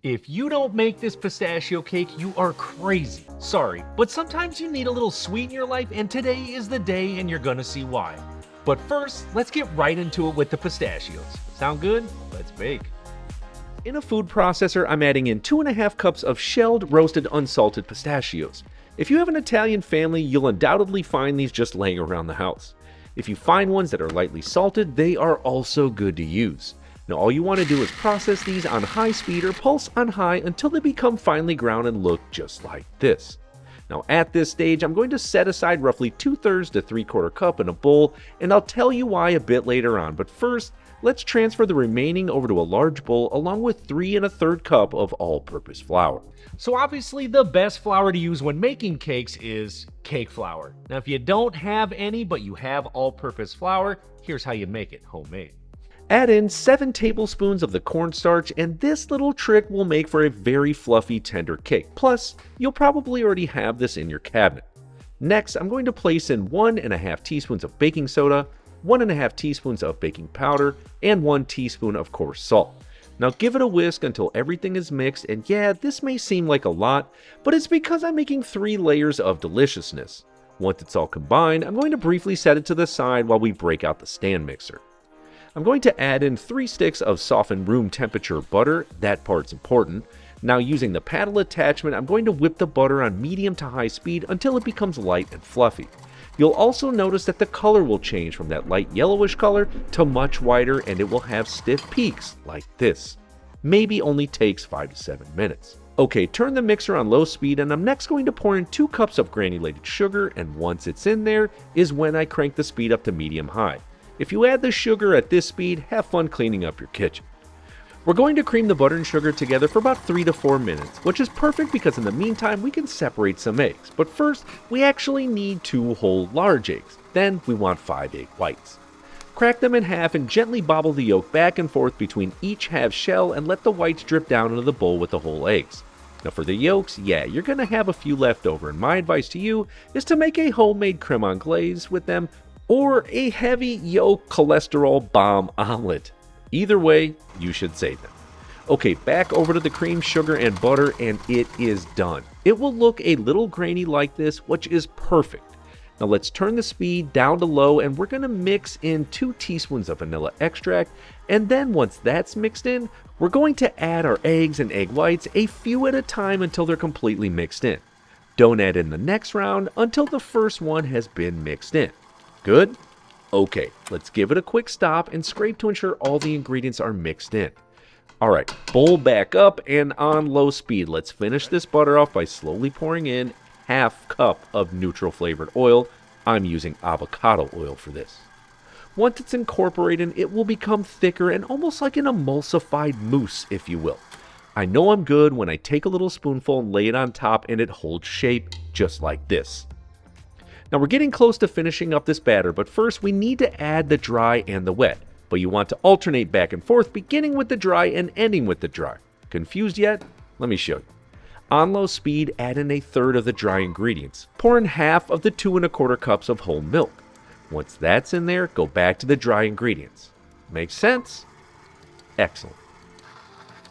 If you don't make this pistachio cake, you are crazy. Sorry, but sometimes you need a little sweet in your life, and today is the day and you're gonna see why. But first, let's get right into it with the pistachios. Sound good? Let's bake. In a food processor, I'm adding in 2.5 cups of shelled, roasted, unsalted pistachios. If you have an Italian family, you'll undoubtedly find these just laying around the house. If you find ones that are lightly salted, they are also good to use. Now all you want to do is process these on high speed or pulse on high until they become finely ground and look just like this. Now at this stage, I'm going to set aside roughly 2/3 to 3/4 cup in a bowl, and I'll tell you why a bit later on. But first, let's transfer the remaining over to a large bowl along with 3 1/3 cup of all-purpose flour. So obviously the best flour to use when making cakes is cake flour. Now if you don't have any but you have all-purpose flour, here's how you make it homemade. Add in 7 tablespoons of the cornstarch, and this little trick will make for a very fluffy, tender cake. Plus, you'll probably already have this in your cabinet. Next, I'm going to place in 1.5 teaspoons of baking soda, 1.5 teaspoons of baking powder, and 1 teaspoon of coarse salt. Now give it a whisk until everything is mixed, and yeah, this may seem like a lot, but it's because I'm making 3 layers of deliciousness. Once it's all combined, I'm going to briefly set it to the side while we break out the stand mixer. I'm going to add in 3 sticks of softened room temperature butter. That part's important. Now using the paddle attachment, I'm going to whip the butter on medium to high speed until it becomes light and fluffy. You'll also notice that the color will change from that light yellowish color to much whiter, and it will have stiff peaks like this. Maybe only takes 5 to 7 minutes. Okay, turn the mixer on low speed, and I'm next going to pour in 2 cups of granulated sugar, and once it's in there is when I crank the speed up to medium high. If you add the sugar at this speed, have fun cleaning up your kitchen. We're going to cream the butter and sugar together for about 3 to 4 minutes, which is perfect because in the meantime we can separate some eggs. But first, we actually need 2 whole large eggs. Then we want 5 egg whites. Crack them in half and gently bobble the yolk back and forth between each half shell and let the whites drip down into the bowl with the whole eggs. Now for the yolks, yeah, you're going to have a few left over, and my advice to you is to make a homemade creme anglaise with them, or a heavy yolk cholesterol bomb omelet. Either way, you should save them. Okay, back over to the cream, sugar, and butter, and it is done. It will look a little grainy like this, which is perfect. Now let's turn the speed down to low, and we're going to mix in 2 teaspoons of vanilla extract, and then once that's mixed in, we're going to add our eggs and egg whites a few at a time until they're completely mixed in. Don't add in the next round until the first one has been mixed in. Good? Okay, let's give it a quick stop and scrape to ensure all the ingredients are mixed in. Alright, bowl back up and on low speed. Let's finish this butter off by slowly pouring in half cup of neutral flavored oil. I'm using avocado oil for this. Once it's incorporated, it will become thicker and almost like an emulsified mousse, if you will. I know I'm good when I take a little spoonful and lay it on top and it holds shape just like this. Now we're getting close to finishing up this batter, but first we need to add the dry and the wet. But you want to alternate back and forth, beginning with the dry and ending with the dry. Confused yet? Let me show you. On low speed, add in 1/3 of the dry ingredients. Pour in half of the 2 1/4 cups of whole milk. Once that's in there, go back to the dry ingredients. Makes sense? Excellent.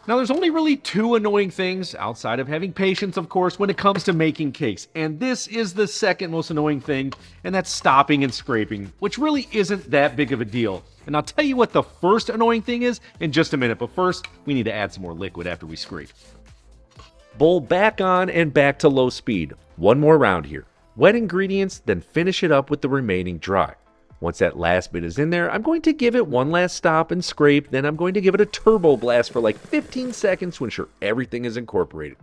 Now there's only really 2 annoying things, outside of having patience of course, when it comes to making cakes. And this is the second most annoying thing, and that's stopping and scraping, which really isn't that big of a deal. And I'll tell you what the first annoying thing is in just a minute, but first we need to add some more liquid after we scrape. Bowl back on and back to low speed. One more round here. Wet ingredients, then finish it up with the remaining dry. Once that last bit is in there, I'm going to give it one last stop and scrape, then I'm going to give it a turbo blast for like 15 seconds to ensure everything is incorporated.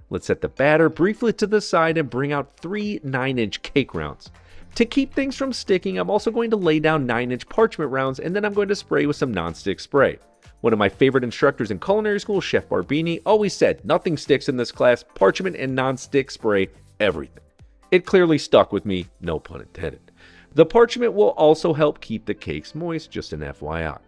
Let's set the batter briefly to the side and bring out 3 9-inch cake rounds. To keep things from sticking, I'm also going to lay down 9-inch parchment rounds, and then I'm going to spray with some non-stick spray. One of my favorite instructors in culinary school, Chef Barbini, always said, nothing sticks in this class, parchment and non-stick spray, everything. It clearly stuck with me, no pun intended. The parchment will also help keep the cakes moist, just an FYI.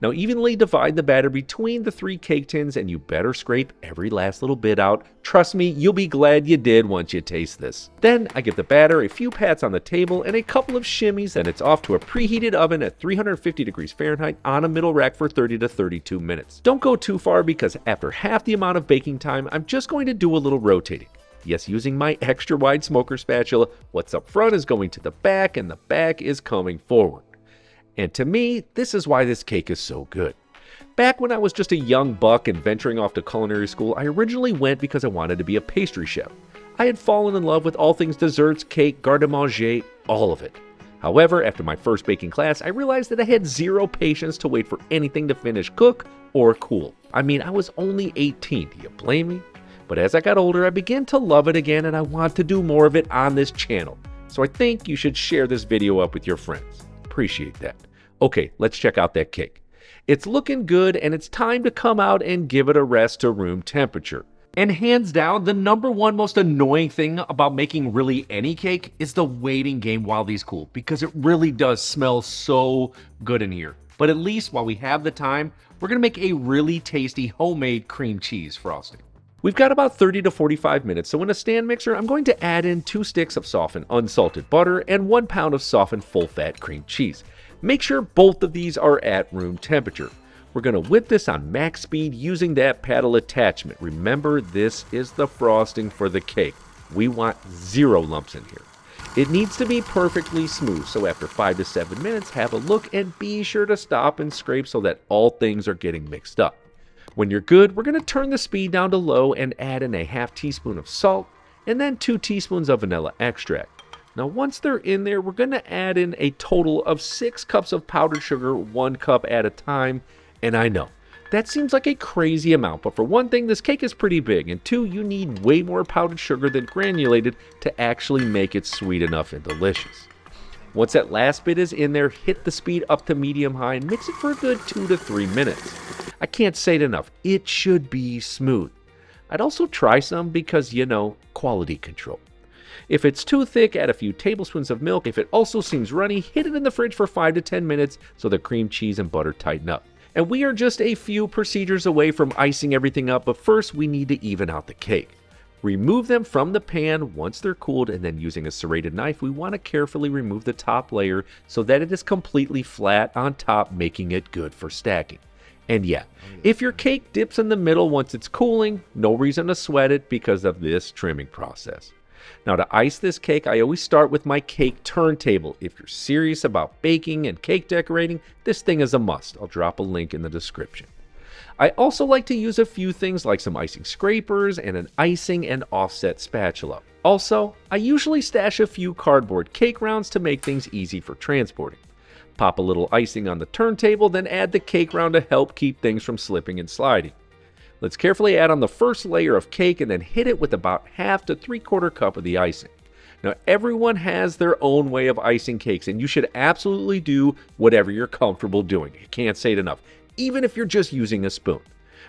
Now evenly divide the batter between the 3 cake tins, and you better scrape every last little bit out. Trust me, you'll be glad you did once you taste this. Then I give the batter a few pats on the table and a couple of shimmies, and it's off to a preheated oven at 350 degrees Fahrenheit on a middle rack for 30 to 32 minutes. Don't go too far, because after half the amount of baking time, I'm just going to do a little rotating. Yes, using my extra wide smoker spatula, what's up front is going to the back and the back is coming forward. And to me, this is why this cake is so good. Back when I was just a young buck and venturing off to culinary school, I originally went because I wanted to be a pastry chef. I had fallen in love with all things desserts, cake, garde-manger, all of it. However, after my first baking class, I realized that I had zero patience to wait for anything to finish cook or cool. I mean, I was only 18, do you blame me? But as I got older, I began to love it again, and I want to do more of it on this channel. So I think you should share this video up with your friends. Appreciate that. Okay, let's check out that cake. It's looking good, and it's time to come out and give it a rest to room temperature. And hands down, the #1 most annoying thing about making really any cake is the waiting game while these cool, because it really does smell so good in here. But at least while we have the time, we're gonna make a really tasty homemade cream cheese frosting. We've got about 30 to 45 minutes, so in a stand mixer, I'm going to add in 2 sticks of softened unsalted butter and 1 pound of softened full-fat cream cheese. Make sure both of these are at room temperature. We're going to whip this on max speed using that paddle attachment. Remember, this is the frosting for the cake. We want 0 lumps in here. It needs to be perfectly smooth, so after 5 to 7 minutes, have a look and be sure to stop and scrape so that all things are getting mixed up. When you're good, we're going to turn the speed down to low and add in a half teaspoon of salt and then 2 teaspoons of vanilla extract. Now once they're in there, we're going to add in a total of 6 cups of powdered sugar, 1 cup at a time. And I know, that seems like a crazy amount, but for one thing, this cake is pretty big, and 2, you need way more powdered sugar than granulated to actually make it sweet enough and delicious. Once that last bit is in there, hit the speed up to medium-high and mix it for a good 2 to 3 minutes. I can't say it enough, it should be smooth. I'd also try some because, you know, quality control. If it's too thick, add a few tablespoons of milk. If it also seems runny, hit it in the fridge for 5 to 10 minutes so the cream cheese and butter tighten up. And we are just a few procedures away from icing everything up, but first we need to even out the cake. Remove them from the pan once they're cooled, and then using a serrated knife, we want to carefully remove the top layer so that it is completely flat on top, making it good for stacking. And yeah, if your cake dips in the middle once it's cooling, no reason to sweat it because of this trimming process. Now to ice this cake, I always start with my cake turntable. If you're serious about baking and cake decorating, this thing is a must. I'll drop a link in the description. I also like to use a few things like some icing scrapers and an icing and offset spatula. Also, I usually stash a few cardboard cake rounds to make things easy for transporting. Pop a little icing on the turntable, then add the cake round to help keep things from slipping and sliding. Let's carefully add on the first layer of cake and then hit it with about half to 3/4 cup of the icing. Now everyone has their own way of icing cakes, and you should absolutely do whatever you're comfortable doing. I can't say it enough, even if you're just using a spoon.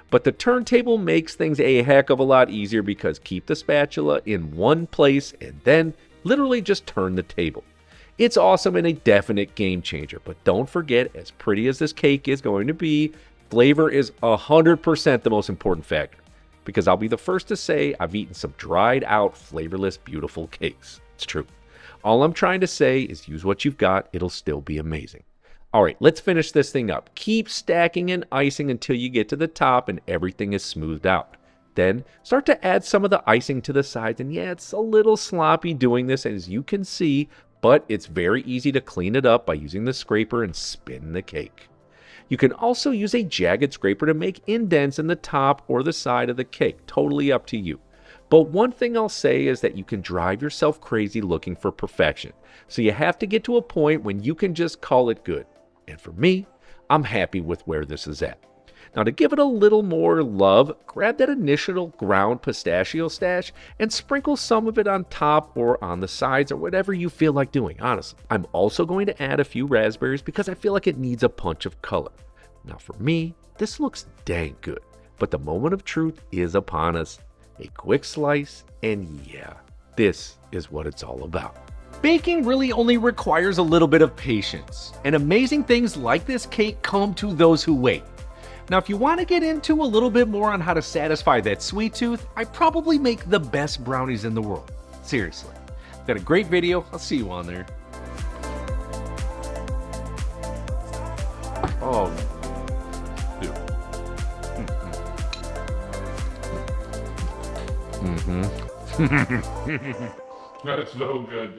But the turntable makes things a heck of a lot easier because keep the spatula in one place and then literally just turn the table. It's awesome and a definite game changer, but don't forget, as pretty as this cake is going to be, flavor is 100% the most important factor, because I'll be the first to say I've eaten some dried out, flavorless, beautiful cakes. It's true. All I'm trying to say is use what you've got, it'll still be amazing. All right, let's finish this thing up. Keep stacking and icing until you get to the top and everything is smoothed out. Then start to add some of the icing to the sides, and yeah, it's a little sloppy doing this as you can see, but it's very easy to clean it up by using the scraper and spin the cake. You can also use a jagged scraper to make indents in the top or the side of the cake, totally up to you. But one thing I'll say is that you can drive yourself crazy looking for perfection, so you have to get to a point when you can just call it good. And for me, I'm happy with where this is at. Now to give it a little more love, grab that initial ground pistachio stash and sprinkle some of it on top or on the sides or whatever you feel like doing, honestly. I'm also going to add a few raspberries because I feel like it needs a punch of color. Now for me, this looks dang good, but the moment of truth is upon us. A quick slice, and yeah, this is what it's all about. Baking really only requires a little bit of patience, and amazing things like this cake come to those who wait. Now, if you want to get into a little bit more on how to satisfy that sweet tooth, I probably make the best brownies in the world. Seriously. Got a great video. I'll see you on there. Oh, dude. That's so good, dude.